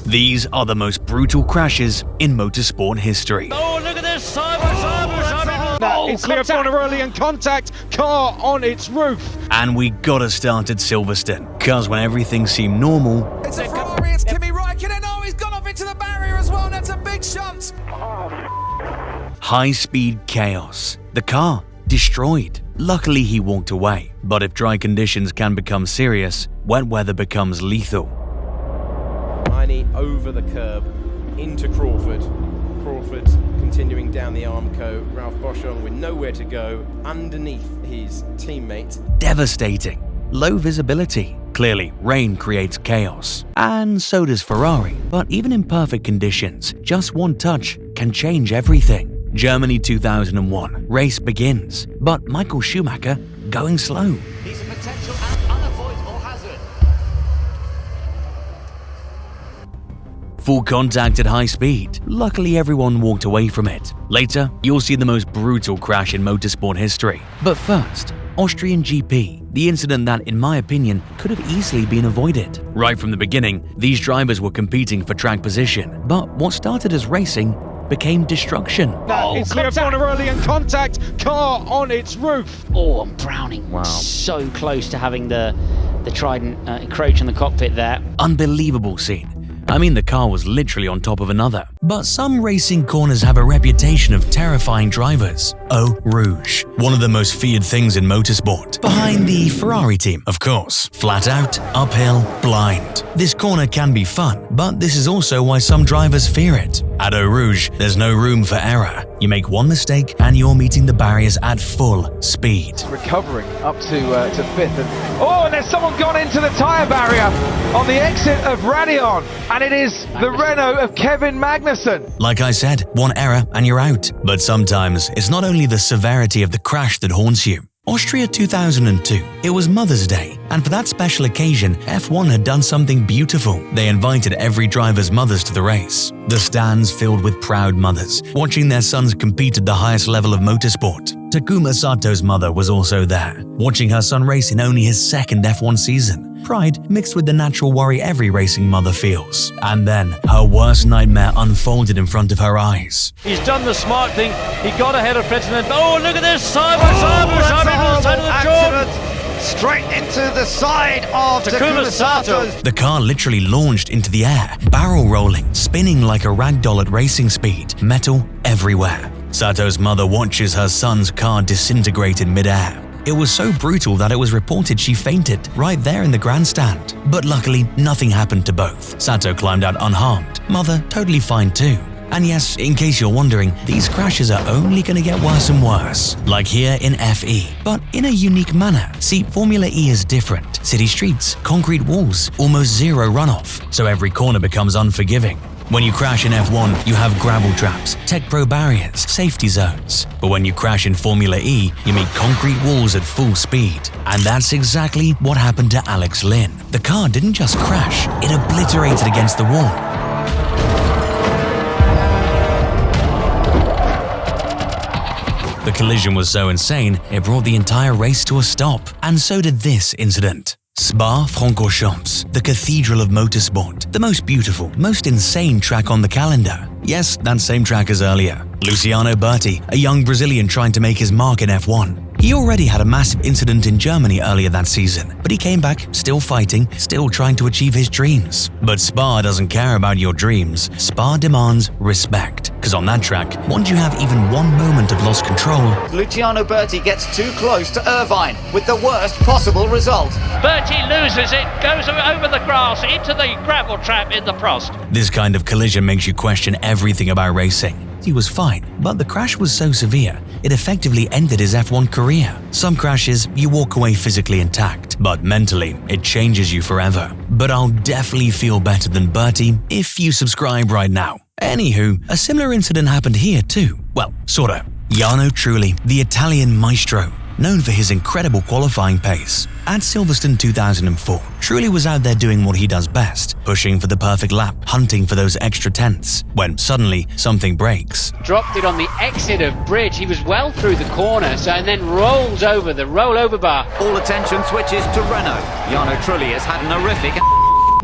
These are the most brutal crashes in motorsport history. Oh, look at this! It's Leopold early in contact, car on its roof. And we gotta start at Silverstone, cause when everything seemed normal, it's a Ferrari, it's Kimi Räikkönen. Oh, he's gone off into the barrier as well, and that's a big shunt. high-speed chaos. The car destroyed. Luckily, he walked away. But if dry conditions can become serious, wet weather becomes lethal. Tiny over the curb into Crawford. Crawford continuing down the Armco. Ralph Boschung with nowhere to go underneath his teammate. Devastating. Low visibility. Clearly, rain creates chaos. And so does Ferrari. But even in perfect conditions, just one touch can change everything. Germany 2001. Race begins. But Michael Schumacher going slow. He's a potential unavoidable hazard. Full contact at high speed. Luckily, everyone walked away from it. Later, you'll see the most brutal crash in motorsport history. But first, Austrian GP, the incident that, in my opinion, could have easily been avoided. Right from the beginning, these drivers were competing for track position. But what started as racing became destruction. It's Leopold early in contact, car on its roof. Oh, and Browning so close to having the Trident encroach on the cockpit there. Unbelievable scene. I mean, the car was literally on top of another. But some racing corners have a reputation of terrifying drivers. Eau Rouge, one of the most feared things in motorsport. Behind the Ferrari team, of course. Flat out, uphill, blind. This corner can be fun, but this is also why some drivers fear it. At Eau Rouge, there's no room for error. You make one mistake and you're meeting the barriers at full speed. Recovering up to fifth. And there's someone gone into the tyre barrier on the exit of Radion. And it is the Renault of Kevin Magnussen. Like I said, one error and you're out. But sometimes it's not only the severity of the crash that haunts you. Austria 2002. It was Mother's Day, and for that special occasion, F1 had done something beautiful. They invited every driver's mothers to the race. The stands filled with proud mothers, watching their sons compete at the highest level of motorsport. Takuma Sato's mother was also there, watching her son race in only his second F1 season. Pride mixed with the natural worry every racing mother feels. And then, her worst nightmare unfolded in front of her eyes. He's done the smart thing. He got ahead of Fettel. Oh, look at this! Side by side to the side of the Jordan. Straight into the side of Takuma Sato. The car literally launched into the air, barrel rolling, spinning like a ragdoll at racing speed, metal everywhere. Sato's mother watches her son's car disintegrate in midair. It was so brutal that it was reported she fainted right there in the grandstand. But luckily, nothing happened to both. Sato climbed out unharmed. Mother totally fine too. And yes, in case you're wondering, these crashes are only gonna get worse and worse. Like here in FE, but in a unique manner. See, Formula E is different. City streets, concrete walls, almost zero runoff. So every corner becomes unforgiving. When you crash in F1, you have gravel traps, tech pro barriers, safety zones. But when you crash in Formula E, you meet concrete walls at full speed. And that's exactly what happened to Alex Lynn. The car didn't just crash, it obliterated against the wall. The collision was so insane, it brought the entire race to a stop. And so did this incident. Spa-Francorchamps, the cathedral of motorsport, the most beautiful, most insane track on the calendar. Yes, that same track as earlier. Luciano Berti, a young Brazilian trying to make his mark in F1. He already had a massive incident in Germany earlier that season, but he came back, still fighting, still trying to achieve his dreams. But Spa doesn't care about your dreams. Spa demands respect, because on that track, once you have even one moment of lost control, Luciano Berti gets too close to Irvine with the worst possible result. Berti loses it, goes over the grass into the gravel trap in the frost. This kind of collision makes you question everything about racing. He was fine, but the crash was so severe, it effectively ended his F1 career. Some crashes, you walk away physically intact, but mentally, it changes you forever. But I'll definitely feel better than Berti if you subscribe right now. Anywho, a similar incident happened here too. Well, sorta. Jarno Trulli, the Italian maestro, known for his incredible qualifying pace. At Silverstone 2004, Trulli was out there doing what he does best, pushing for the perfect lap, hunting for those extra tenths, when suddenly something breaks. Dropped it on the exit of bridge. He was well through the corner, and then rolls over the rollover bar. All attention switches to Renault. Jarno Trulli has had an horrific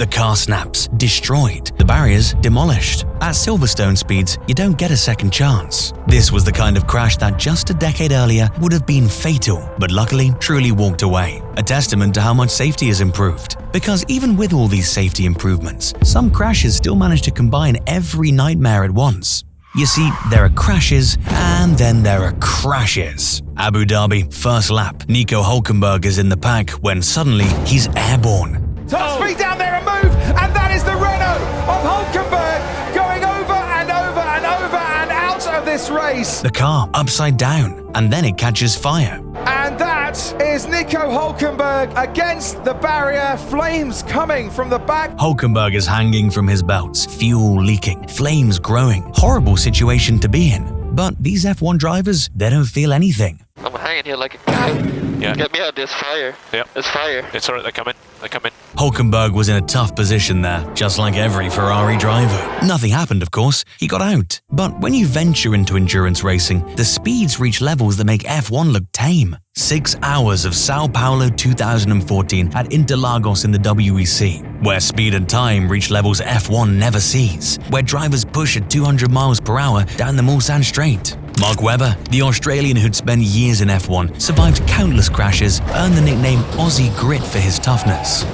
The car snaps, destroyed. The barriers demolished. At Silverstone speeds, you don't get a second chance. This was the kind of crash that just a decade earlier would have been fatal, but luckily truly walked away. A testament to how much safety has improved. Because even with all these safety improvements, some crashes still manage to combine every nightmare at once. You see, there are crashes, and then there are crashes. Abu Dhabi, first lap, Nico Hülkenberg is in the pack when suddenly he's airborne. Top speed down there and move, and that is the Renault of Hülkenberg going over and over and over and out of this race. The car upside down, and then it catches fire. And that is Nico Hülkenberg against the barrier, flames coming from the back. Hülkenberg is hanging from his belts, fuel leaking, flames growing. Horrible situation to be in. But these F1 drivers, they don't feel anything. I'm hanging here like a cow. Yeah. Get me out, there's fire. Yeah. There's fire. It's alright, they're coming. They're coming. Hülkenberg was in a tough position there, just like every Ferrari driver. Nothing happened, of course. He got out. But when you venture into endurance racing, the speeds reach levels that make F1 look tame. 6 hours of Sao Paulo 2014 at Interlagos in the WEC, where speed and time reach levels F1 never sees, where drivers push at 200 miles per hour down the Mulsanne Straight. Mark Webber, the Australian who'd spent years in F1, survived countless crashes, earned the nickname Aussie Grit for his toughness.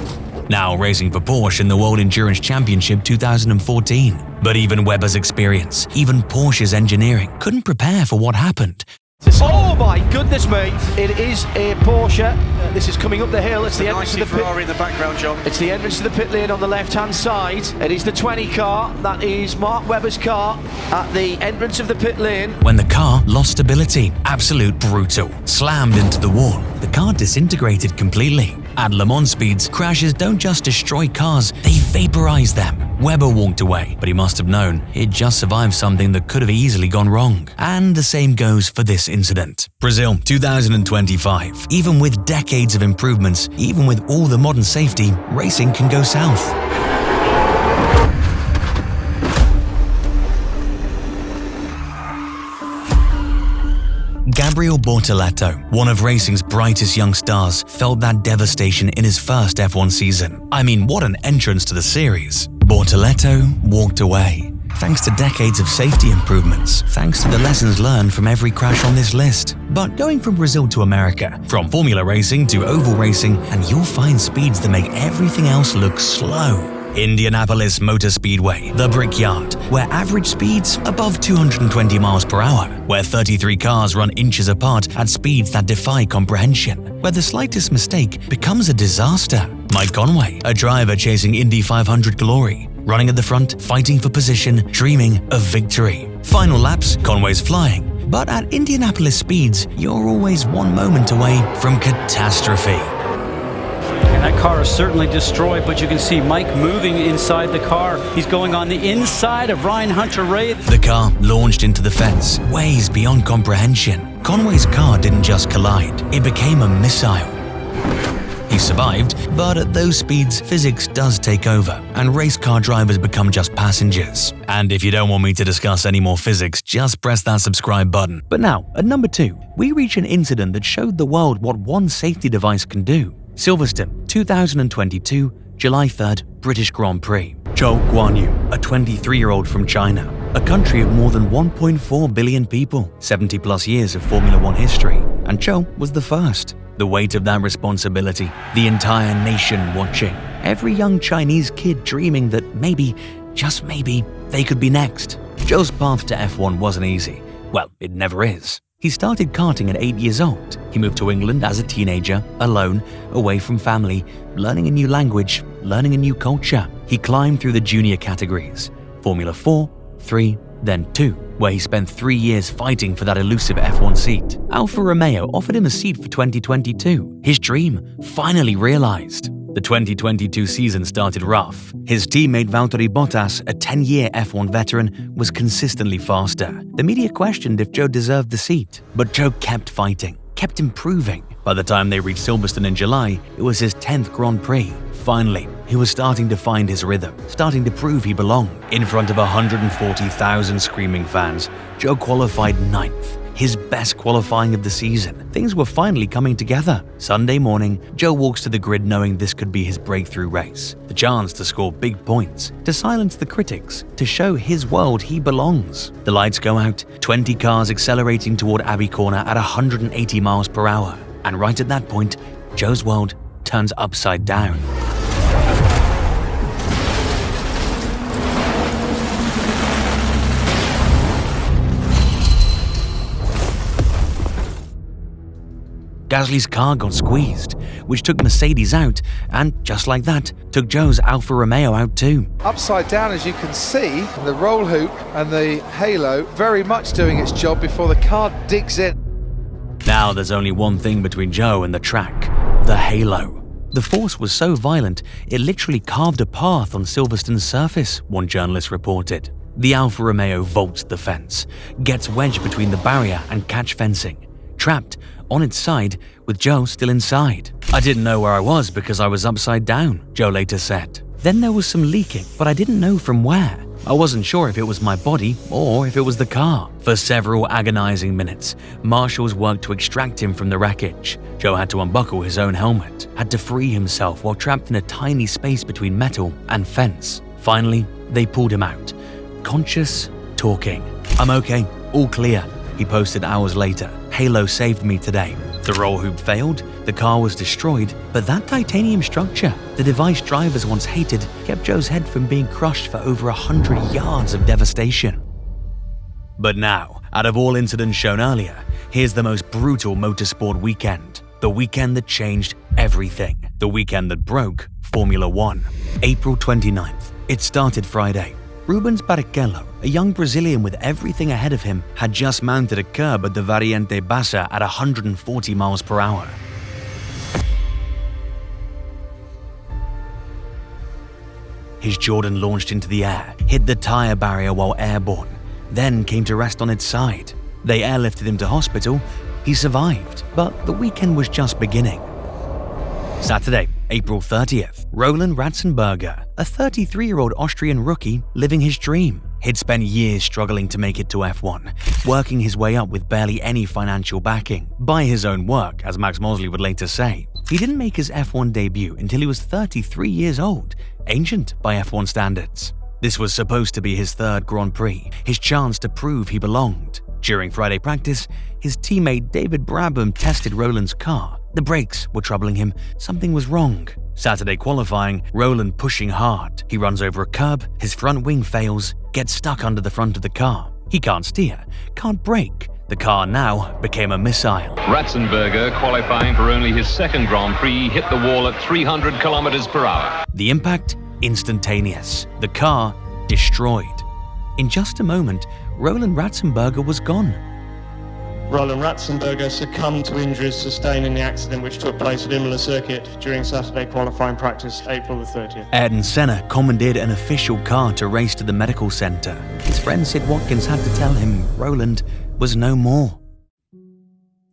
Now racing for Porsche in the World Endurance Championship 2014. But even Webber's experience, even Porsche's engineering, couldn't prepare for what happened. Oh my goodness me! It is a Porsche. This is coming up the hill. It's the entrance to the pit. Ferrari in the background, John. It's the entrance to the pit lane on the left-hand side. It is the 20 car. That is Mark Webber's car at the entrance of the pit lane. When the car lost stability, absolute brutal, slammed into the wall. The car disintegrated completely. At Le Mans speeds, crashes don't just destroy cars, they vaporize them. Webber walked away, but he must have known he'd just survived something that could have easily gone wrong. And the same goes for this incident. Brazil 2025. Even with decades of improvements, even with all the modern safety, racing can go south. Gabriel Bortoleto, one of racing's brightest young stars, felt that devastation in his first F1 season. I mean, what an entrance to the series. Bortoleto walked away. Thanks to decades of safety improvements, thanks to the lessons learned from every crash on this list. But going from Brazil to America, from Formula Racing to Oval Racing, and you'll find speeds that make everything else look slow. Indianapolis Motor Speedway, the Brickyard, where average speeds above 220 miles per hour, where 33 cars run inches apart at speeds that defy comprehension, where the slightest mistake becomes a disaster. Mike Conway, a driver chasing Indy 500 glory, running at the front, fighting for position, dreaming of victory. Final laps, Conway's flying, but at Indianapolis speeds, you're always one moment away from catastrophe. And that car is certainly destroyed, but you can see Mike moving inside the car. He's going on the inside of Ryan Hunter-Reay. The car launched into the fence, ways beyond comprehension. Conway's car didn't just collide, it became a missile. He survived, but at those speeds, physics does take over, and race car drivers become just passengers. And if you don't want me to discuss any more physics, just press that subscribe button. But now, at number 2, we reach an incident that showed the world what one safety device can do. Silverstone, 2022, July 3rd, British Grand Prix. Zhou Guanyu, a 23-year-old from China, a country of more than 1.4 billion people, 70-plus years of Formula One history, and Zhou was the first. The weight of that responsibility, the entire nation watching, every young Chinese kid dreaming that maybe, just maybe, they could be next. Zhou's path to F1 wasn't easy. Well, it never is. He started karting at 8 years old. He moved to England as a teenager, alone, away from family, learning a new language, learning a new culture. He climbed through the junior categories, Formula 4, 3, then 2, where he spent 3 years fighting for that elusive F1 seat. Alfa Romeo offered him a seat for 2022. His dream finally realized. The 2022 season started rough. His teammate Valtteri Bottas, a 10-year F1 veteran, was consistently faster. The media questioned if Zhou deserved the seat, but Zhou kept fighting, kept improving. By the time they reached Silverstone in July, it was his 10th Grand Prix. Finally, he was starting to find his rhythm, starting to prove he belonged. In front of 140,000 screaming fans, Zhou qualified 9th. his best qualifying of the season. Things were finally coming together. Sunday morning, Joe walks to the grid knowing this could be his breakthrough race. The chance to score big points, to silence the critics, to show his world he belongs. The lights go out, 20 cars accelerating toward Abbey Corner at 180 miles per hour. And right at that point, Joe's world turns upside down. Gasly's car got squeezed, which took Mercedes out, and just like that, took Joe's Alfa Romeo out too. Upside down, as you can see, the roll hoop and the halo very much doing its job before the car digs in. Now there's only one thing between Joe and the track: the halo. The force was so violent, it literally carved a path on Silverstone's surface, one journalist reported. The Alfa Romeo vaults the fence, gets wedged between the barrier and catch fencing, trapped on its side with Joe still inside. "I didn't know where I was because I was upside down," Joe later said. "Then there was some leaking, but I didn't know from where. I wasn't sure if it was my body or if it was the car." For several agonizing minutes, marshals worked to extract him from the wreckage. Joe had to unbuckle his own helmet, had to free himself while trapped in a tiny space between metal and fence. Finally, they pulled him out, conscious, talking. "I'm okay, all clear," he posted hours later. "Halo saved me today. The roll hoop failed, the car was destroyed, but that titanium structure, the device drivers once hated, kept Joe's head from being crushed for over 100 yards of devastation." But now, out of all incidents shown earlier, here's the most brutal motorsport weekend. The weekend that changed everything. The weekend that broke Formula One. April 29th. It started Friday. Rubens Barrichello, a young Brazilian with everything ahead of him, had just mounted a curb at the Variante Bassa at 140 miles per hour. His Jordan launched into the air, hit the tire barrier while airborne, then came to rest on its side. They airlifted him to hospital. He survived, but the weekend was just beginning. Saturday, April 30th, Roland Ratzenberger, a 33-year-old Austrian rookie living his dream. He'd spent years struggling to make it to F1, working his way up with barely any financial backing, by his own work, as Max Mosley would later say. He didn't make his F1 debut until he was 33 years old, ancient by F1 standards. This was supposed to be his third Grand Prix, his chance to prove he belonged. During Friday practice, his teammate David Brabham tested Roland's car. The brakes were troubling him. Something was wrong. Saturday qualifying, Roland pushing hard. He runs over a curb, his front wing fails, gets stuck under the front of the car. He can't steer, can't brake. The car now became a missile. Ratzenberger, qualifying for only his second Grand Prix, hit the wall at 300 kilometers per hour. The impact? Instantaneous. The car destroyed. In just a moment, Roland Ratzenberger was gone. Roland Ratzenberger succumbed to injuries sustained in the accident which took place at Imola Circuit during Saturday qualifying practice, April the 30th. Ayrton Senna commandeered an official car to race to the medical center. His friend Sid Watkins had to tell him Roland was no more.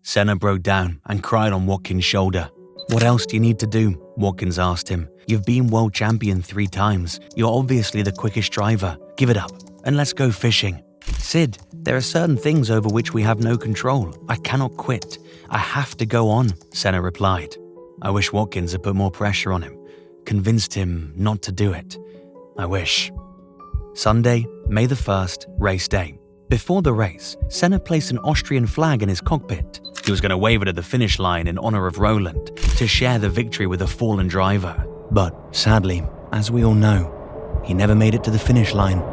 Senna broke down and cried on Watkins' shoulder. "What else do you need to do?" Watkins asked him. "You've been world champion 3 times. You're obviously the quickest driver. Give it up and let's go fishing." "Sid, there are certain things over which we have no control. I cannot quit. I have to go on," Senna replied. I wish Watkins had put more pressure on him, convinced him not to do it. I wish. Sunday, May the 1st, race day. Before the race, Senna placed an Austrian flag in his cockpit. He was going to wave it at the finish line in honor of Roland, to share the victory with a fallen driver. But sadly, as we all know, he never made it to the finish line.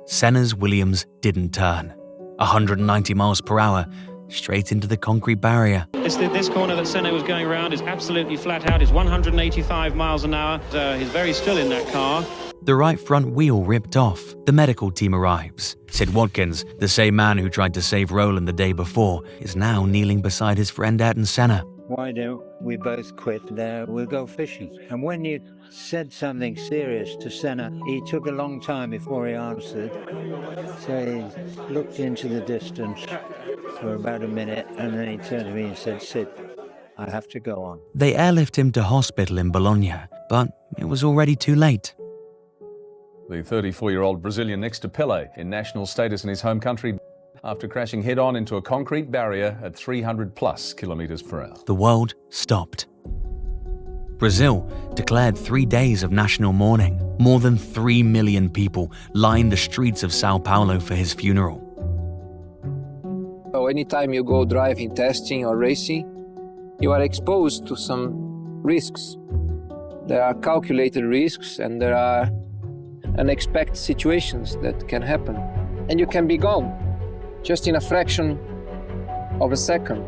Senna's Williams didn't turn. 190 miles per hour, straight into the concrete barrier. This corner that Senna was going around is absolutely flat out. It's 185 miles an hour. He's very still in that car. The right front wheel ripped off. The medical team arrives. Sid Watkins, the same man who tried to save Roland the day before, is now kneeling beside his friend Ayrton Senna. "Why don't we both quit? We'll go fishing." And when you said something serious to Senna, he took a long time before he answered. So he looked into the distance for about a minute, and then he turned to me and said, "Sid, I have to go on." They airlift him to hospital in Bologna, but it was already too late. The 34-year-old Brazilian next to Pelé in national status in his home country after crashing head-on into a concrete barrier at 300+ kilometers per hour. The world stopped. Brazil declared 3 days of national mourning. More than 3 million people lined the streets of Sao Paulo for his funeral. So anytime you go driving, testing or racing, you are exposed to some risks. There are calculated risks and there are unexpected situations that can happen. And you can be gone just in a fraction of a second.